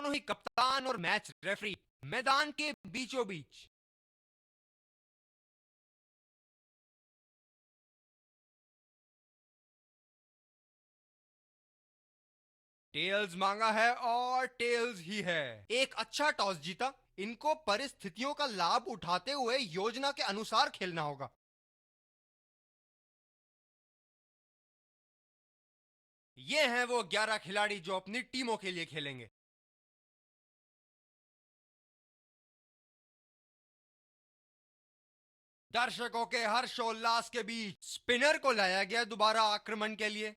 दोनों ही कप्तान और मैच रेफरी मैदान के बीचों बीच। टेल्स मांगा है और टेल्स ही है। एक अच्छा टॉस जीता। इनको परिस्थितियों का लाभ उठाते हुए योजना के अनुसार खेलना होगा। ये हैं वो 11 खिलाड़ी जो अपनी टीमों के लिए खेलेंगे। दर्शकों के हर्षोल्लास के बीच स्पिनर को लाया गया दोबारा आक्रमण के लिए।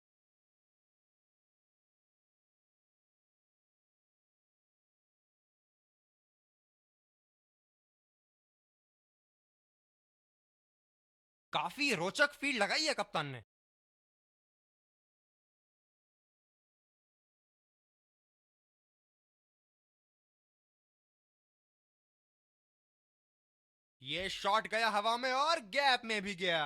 काफी रोचक फील्ड लगाई है कप्तान ने। ये शॉट गया हवा में और गैप में भी गया।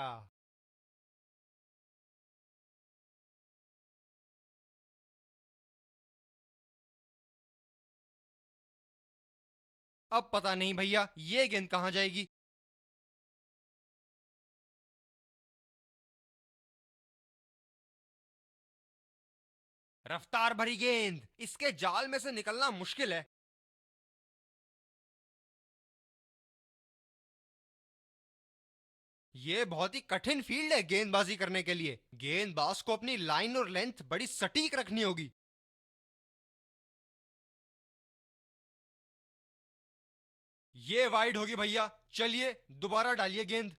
अब पता नहीं भैया ये गेंद कहां जाएगी। रफ्तार भरी गेंद, इसके जाल में से निकलना मुश्किल है। ये बहुत ही कठिन फील्ड है गेंदबाजी करने के लिए। गेंदबाज को अपनी लाइन और लेंथ बड़ी सटीक रखनी होगी। ये वाइड होगी भैया। चलिए दोबारा डालिए गेंद।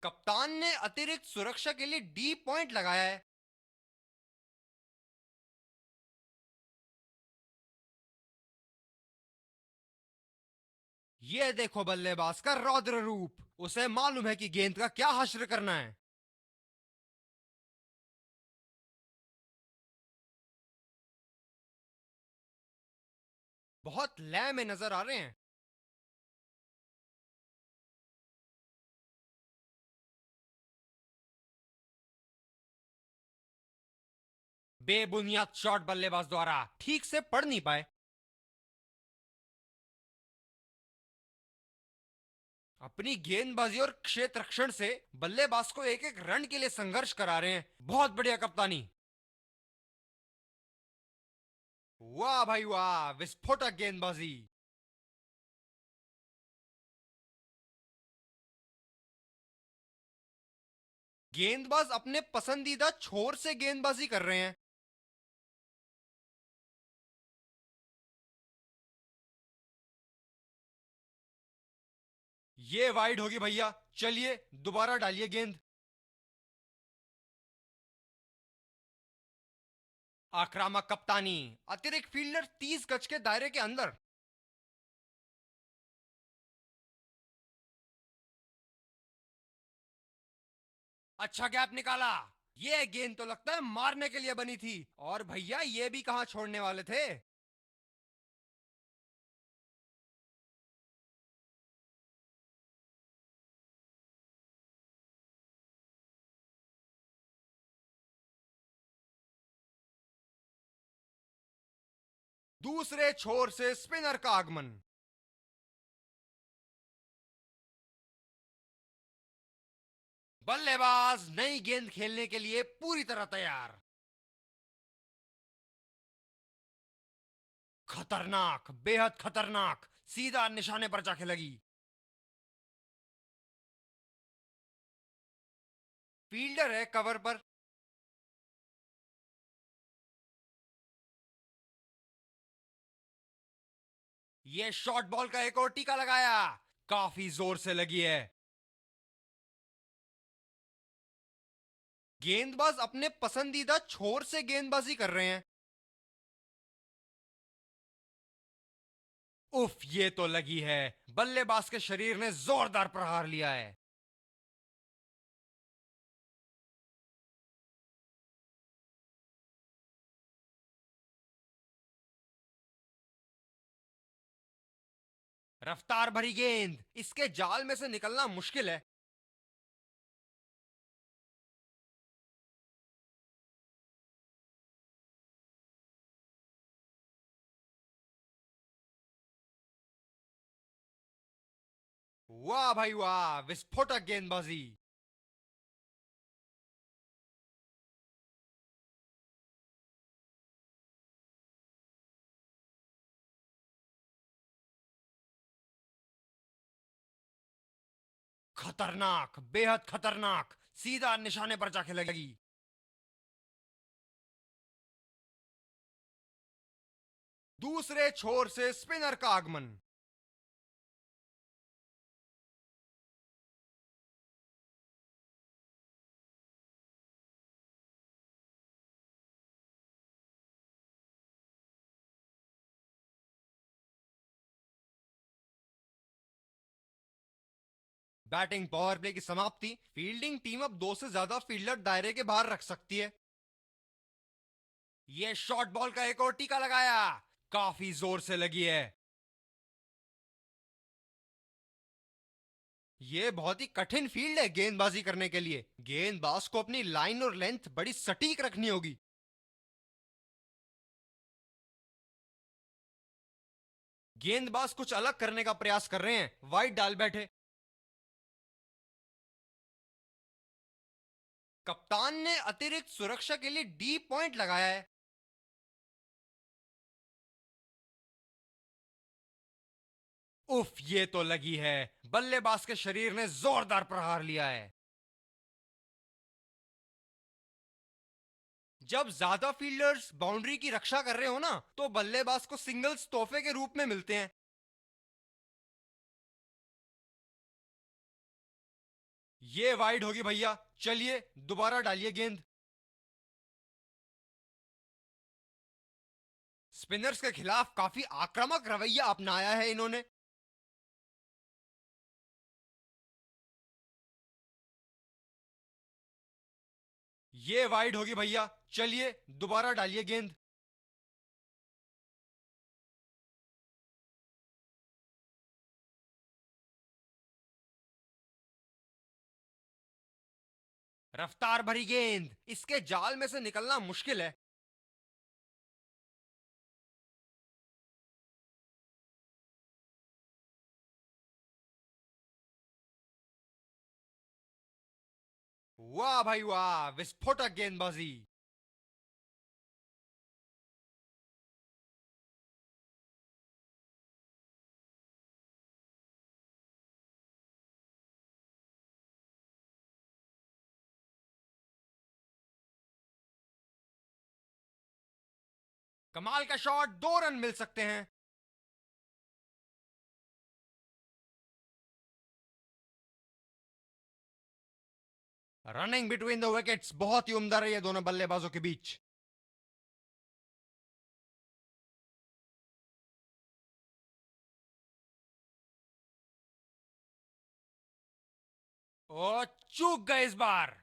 कप्तान ने अतिरिक्त सुरक्षा के लिए डी पॉइंट लगाया है। ये देखो बल्लेबाज का रौद्र रूप। उसे मालूम है कि गेंद का क्या हश्र करना है। बहुत लय में नजर आ रहे हैं। बेबुनियाद शॉट बल्लेबाज द्वारा ठीक से पढ़ नहीं पाए। अपनी गेंदबाजी और क्षेत्र रक्षण से बल्लेबाज को एक एक रन के लिए संघर्ष करा रहे हैं। बहुत बढ़िया कप्तानी। वाह भाई वाह, विस्फोटक गेंदबाजी। गेंदबाज अपने पसंदीदा छोर से गेंदबाजी कर रहे हैं। ये वाइड होगी भैया। चलिए दोबारा डालिए गेंद। आक्रामक कप्तानी। अतिरिक्त फील्डर 30 गज के दायरे के अंदर। अच्छा गैप निकाला। ये गेंद तो लगता है मारने के लिए बनी थी। और भैया ये भी कहां छोड़ने वाले थे। दूसरे छोर से स्पिनर का आगमन। बल्लेबाज नई गेंद खेलने के लिए पूरी तरह तैयार। खतरनाक, बेहद खतरनाक। सीधा निशाने पर जाके लगी। फील्डर है कवर पर। ये शॉर्ट बॉल का एक और टीका लगाया। काफी जोर से लगी है। गेंदबाज अपने पसंदीदा छोर से गेंदबाजी कर रहे हैं। उफ, ये तो लगी है। बल्लेबाज के शरीर ने जोरदार प्रहार लिया है। रफ्तार भरी गेंद, इसके जाल में से निकलना मुश्किल है। वाह भाई वाह, विस्फोटक गेंदबाजी। खतरनाक, बेहद खतरनाक, सीधा निशाने पर जाके लगी। दूसरे छोर से स्पिनर का आगमन। बैटिंग पावर प्ले की समाप्ति। फील्डिंग टीम अब दो से ज्यादा फील्डर दायरे के बाहर रख सकती है। ये शॉर्ट बॉल का एक और टीका लगाया, काफी जोर से लगी है। ये बहुत ही कठिन फील्ड है गेंदबाजी करने के लिए। गेंदबाज को अपनी लाइन और लेंथ बड़ी सटीक रखनी होगी। गेंदबाज कुछ अलग करने का प्रयास कर रहे हैं, वाइड डाल बैठे। कप्तान ने अतिरिक्त सुरक्षा के लिए डी पॉइंट लगाया है। उफ, ये तो लगी है। बल्लेबाज के शरीर ने जोरदार प्रहार लिया है। जब ज्यादा फील्डर्स बाउंड्री की रक्षा कर रहे हो ना, तो बल्लेबाज को सिंगल्स तोहफे के रूप में मिलते हैं। ये वाइड होगी भैया, चलिए दोबारा डालिए गेंद। स्पिनर्स के खिलाफ काफी आक्रामक रवैया अपनाया है इन्होंने। ये वाइड होगी भैया, चलिए दोबारा डालिए गेंद। रफ्तार भरी गेंद, इसके जाल में से निकलना मुश्किल है। वाह भाई वाह, विस्फोटक गेंदबाजी। कमाल का शॉट, 2 रन मिल सकते हैं। रनिंग बिटवीन द विकेट्स बहुत ही उम्दा रही है दोनों बल्लेबाजों के बीच। और चूक गए इस बार।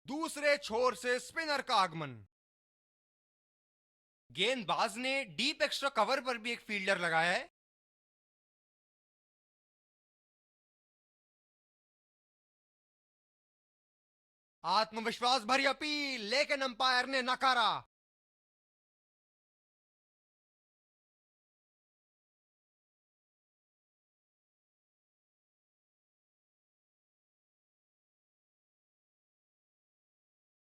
दूसरे छोर से स्पिनर का आगमन। गेंदबाज ने डीप एक्स्ट्रा कवर पर भी एक फील्डर लगाया है। आत्मविश्वास भरी अपील, लेकिन अंपायर ने नकारा।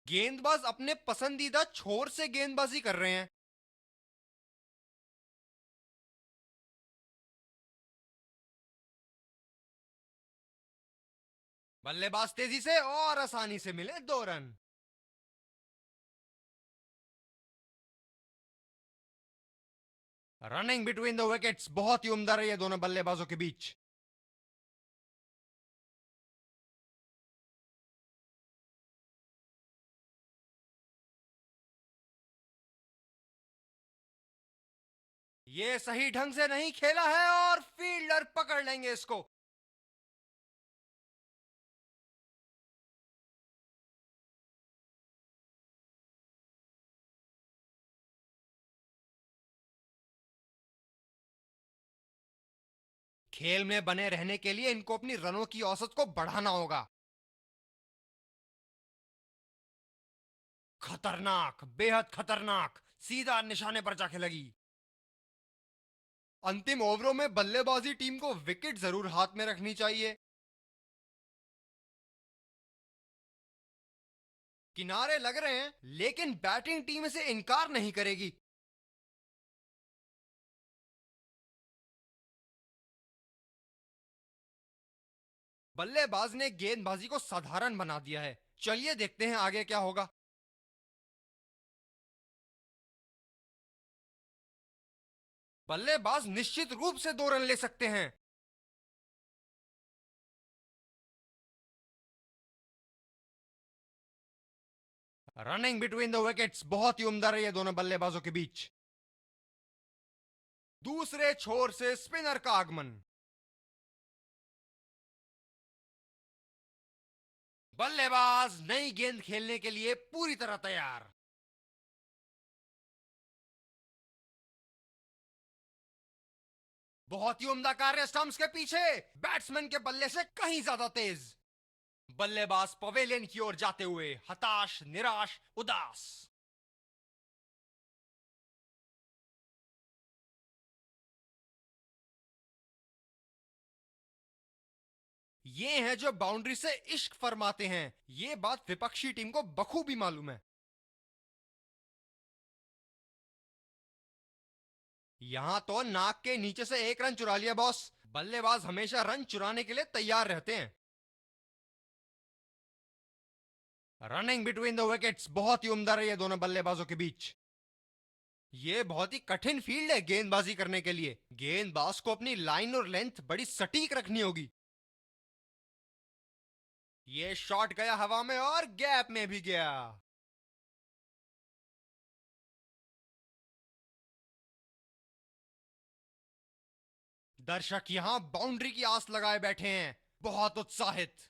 गेंदबाज अपने पसंदीदा छोर से गेंदबाजी कर रहे हैं। बल्लेबाज तेजी से और आसानी से मिले 2 run. Running between the wickets बहुत ही उम्दा रही है दोनों बल्लेबाजों के बीच। ये सही ढंग से नहीं खेला है और फील्डर पकड़ लेंगे इसको। खेल में बने रहने के लिए इनको अपनी रनों की औसत को बढ़ाना होगा। खतरनाक, बेहद खतरनाक, सीधा निशाने पर जाके लगी। अंतिम ओवरों में बल्लेबाजी टीम को विकेट जरूर हाथ में रखनी चाहिए। किनारे लग रहे हैं, लेकिन बैटिंग टीम इसे इनकार नहीं करेगी। बल्लेबाज ने गेंदबाजी को साधारण बना दिया है। चलिए देखते हैं आगे क्या होगा। बल्लेबाज निश्चित रूप से 2 रन ले सकते हैं। रनिंग बिटवीन द विकेट्स बहुत ही उम्दा रही है दोनों बल्लेबाजों के बीच। दूसरे छोर से स्पिनर का आगमन। बल्लेबाज नई गेंद खेलने के लिए पूरी तरह तैयार। बहुत ही उम्दा कार्य स्टंप्स के पीछे, बैट्समैन के बल्ले से कहीं ज्यादा तेज। बल्लेबाज पवेलियन की ओर जाते हुए हताश, निराश, उदास। ये हैं जो बाउंड्री से इश्क फरमाते हैं। ये बात विपक्षी टीम को बखूबी मालूम है। यहां तो नाक के नीचे से 1 रन चुरा लिया बॉस। बल्लेबाज हमेशा रन चुराने के लिए तैयार रहते हैं। रनिंग बिटवीन द विकेट्स बहुत ही उम्दा रही है दोनों बल्लेबाजों के बीच। ये बहुत ही कठिन फील्ड है गेंदबाजी करने के लिए। गेंदबाज को अपनी लाइन और लेंथ बड़ी सटीक रखनी होगी। ये शॉट गया हवा में और गैप में भी गया। दर्शक यहां बाउंड्री की आस लगाए बैठे हैं, बहुत उत्साहित।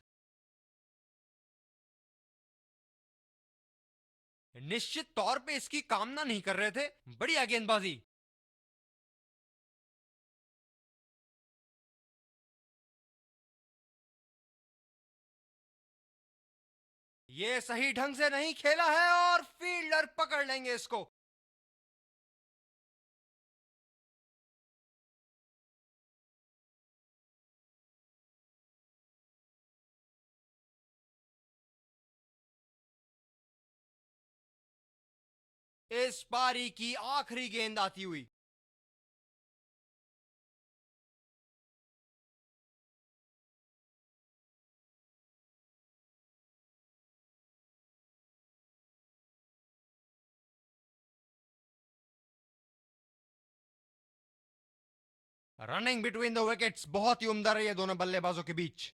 निश्चित तौर पे इसकी कामना नहीं कर रहे थे। बढ़िया गेंदबाजी। ये सही ढंग से नहीं खेला है और फील्डर पकड़ लेंगे इसको। इस पारी की आखिरी गेंद आती हुई। रनिंग बिटवीन द विकेट्स बहुत ही उम्दा रही है दोनों बल्लेबाजों के बीच।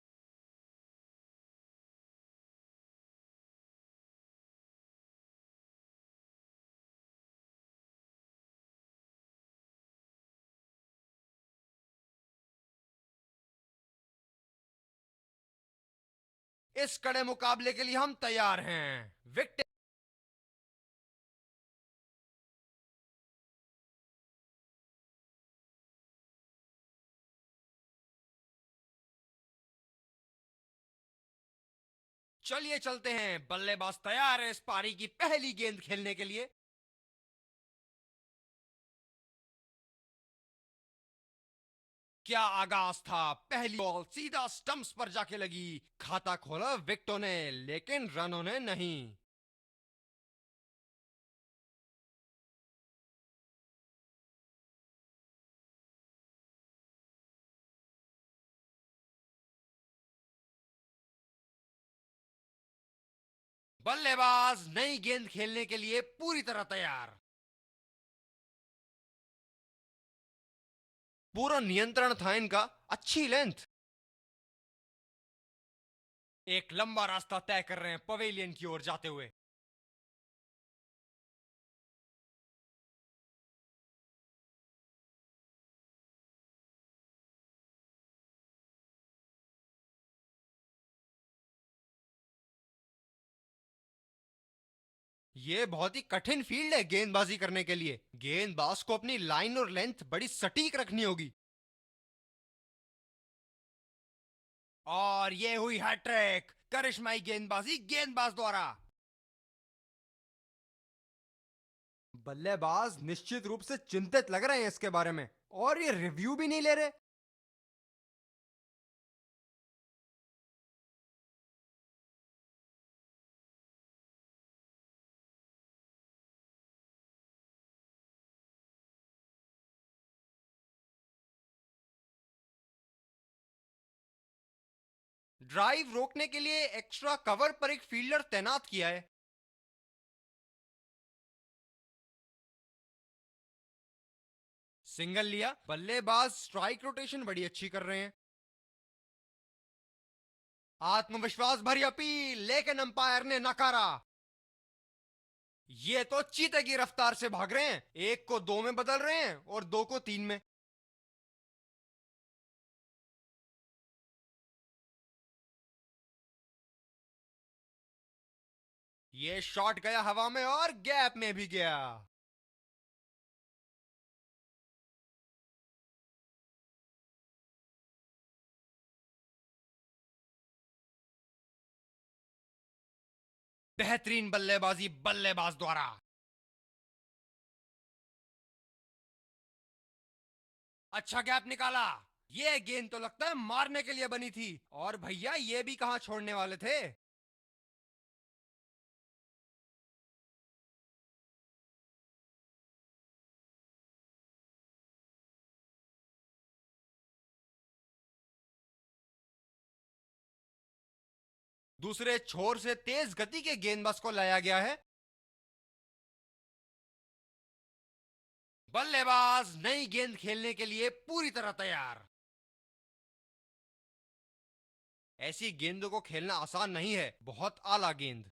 इस कड़े मुकाबले के लिए हम तैयार हैं। विकेट। चलिए चलते हैं, बल्लेबाज तैयार है इस पारी की पहली गेंद खेलने के लिए। क्या आगाज था। पहली बॉल सीधा स्टंप्स पर जाके लगी। खाता खोला विकेटों ने, लेकिन रनों ने नहीं। बल्लेबाज नई गेंद खेलने के लिए पूरी तरह तैयार। पूरा नियंत्रण था इनका। अच्छी लेंथ। एक लंबा रास्ता तय कर रहे हैं पवेलियन की ओर जाते हुए। ये बहुत ही कठिन फील्ड है गेंदबाजी करने के लिए। गेंदबाज को अपनी लाइन और लेंथ बड़ी सटीक रखनी होगी। और ये हुई हैट्रिक, करिश्माई गेंदबाजी गेंदबाज द्वारा। बल्लेबाज निश्चित रूप से चिंतित लग रहे हैं इसके बारे में, और ये रिव्यू भी नहीं ले रहे। ड्राइव रोकने के लिए एक्स्ट्रा कवर पर एक फील्डर तैनात किया है। सिंगल लिया, बल्लेबाज स्ट्राइक रोटेशन बड़ी अच्छी कर रहे हैं। आत्मविश्वास भरी अपील, लेकिन अंपायर ने नकारा। ये तो चीते की रफ्तार से भाग रहे हैं, एक को दो में बदल रहे हैं और दो को तीन में। ये शॉट गया हवा में और गैप में भी गया। बेहतरीन बल्लेबाजी बल्लेबाज द्वारा। अच्छा गैप निकाला। ये गेंद तो लगता है मारने के लिए बनी थी, और भैया ये भी कहां छोड़ने वाले थे। दूसरे छोर से तेज गति के गेंदबाज को लाया गया है। बल्लेबाज नई गेंद खेलने के लिए पूरी तरह तैयार। ऐसी गेंदों को खेलना आसान नहीं है, बहुत आला गेंद।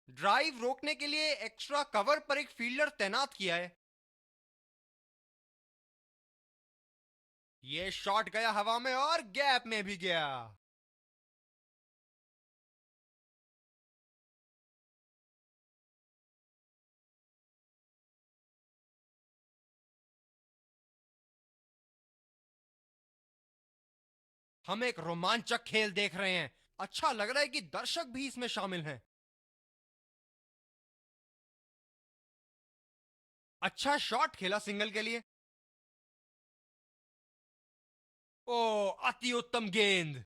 ड्राइव रोकने के लिए एक्स्ट्रा कवर पर एक फील्डर तैनात किया है। ये शॉट गया हवा में और गैप में भी गया। हम एक रोमांचक खेल देख रहे हैं। अच्छा लग रहा है कि दर्शक भी इसमें शामिल हैं। अच्छा शॉट खेला सिंगल के लिए। ओ, अति उत्तम गेंद।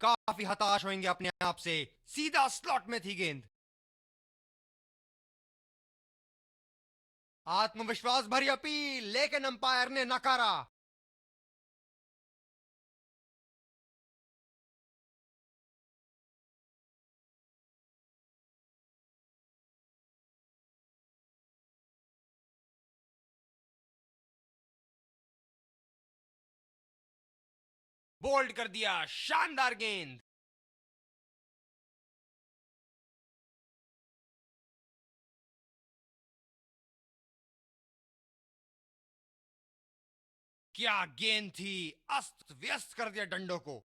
काफी हताश होंगे अपने आप से, सीधा स्लॉट में थी गेंद। आत्मविश्वास भरी अपील, लेकिन अंपायर ने नकारा। बोल्ड कर दिया, शानदार गेंद। क्या गेंद थी, अस्त व्यस्त कर दिया डंडों को।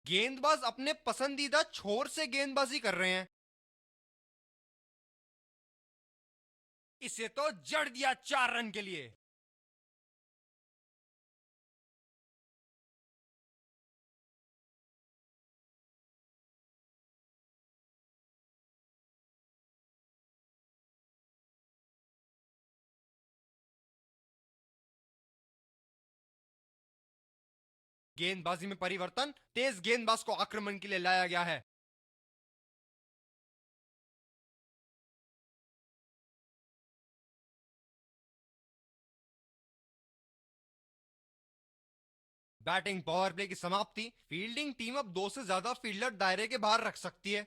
गेंदबाज अपने पसंदीदा छोर से गेंदबाजी कर रहे हैं। इसे तो जड़ दिया 4 रन के लिए। गेंदबाजी में परिवर्तन, तेज गेंदबाज को आक्रमण के लिए लाया गया है। बैटिंग पावर प्ले की समाप्ति। फील्डिंग टीम अब दो से ज्यादा फील्डर दायरे के बाहर रख सकती है।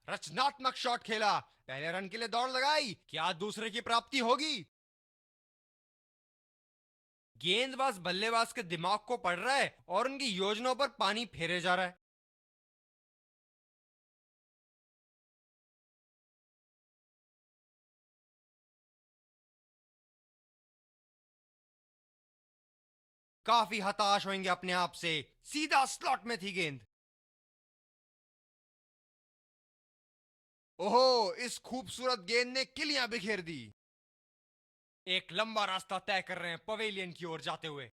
रचनात्मक शॉट खेला, पहले रन के लिए दौड़ लगाई, क्या दूसरे की प्राप्ति होगी। गेंदबाज बल्लेबाज के दिमाग को पढ़ रहा है और उनकी योजनाओं पर पानी फेरे जा रहा है। काफी हताश होंगे अपने आप से। सीधा स्लॉट में थी गेंद। ओहो, इस खूबसूरत गेंद ने किलियां बिखेर दी। एक लंबा रास्ता तय कर रहे हैं पवेलियन की ओर जाते हुए।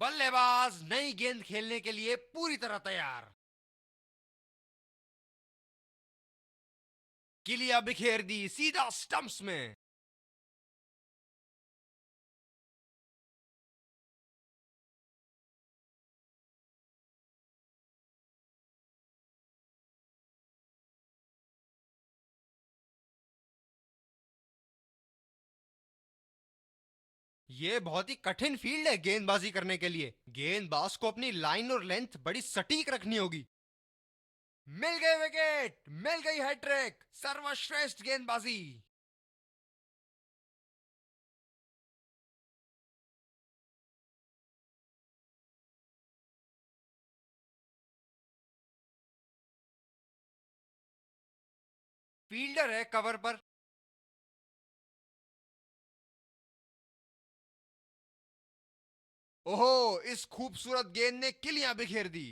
बल्लेबाज नई गेंद खेलने के लिए पूरी तरह तैयार। किलियां बिखेर दी सीधा स्टंप्स में। ये बहुत ही कठिन फील्ड है गेंदबाजी करने के लिए। गेंदबाज को अपनी लाइन और लेंथ बड़ी सटीक रखनी होगी। मिल गए विकेट, मिल गई हैट्रिक, सर्वश्रेष्ठ गेंदबाजी। फील्डर है कवर पर। ओहो, इस खूबसूरत गेंद ने किलियां बिखेर दी।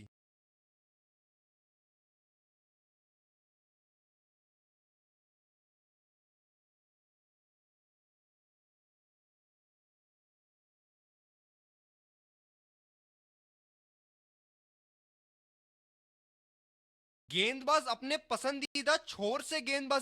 गेंदबाज अपने पसंदीदा छोर से गेंदबाजी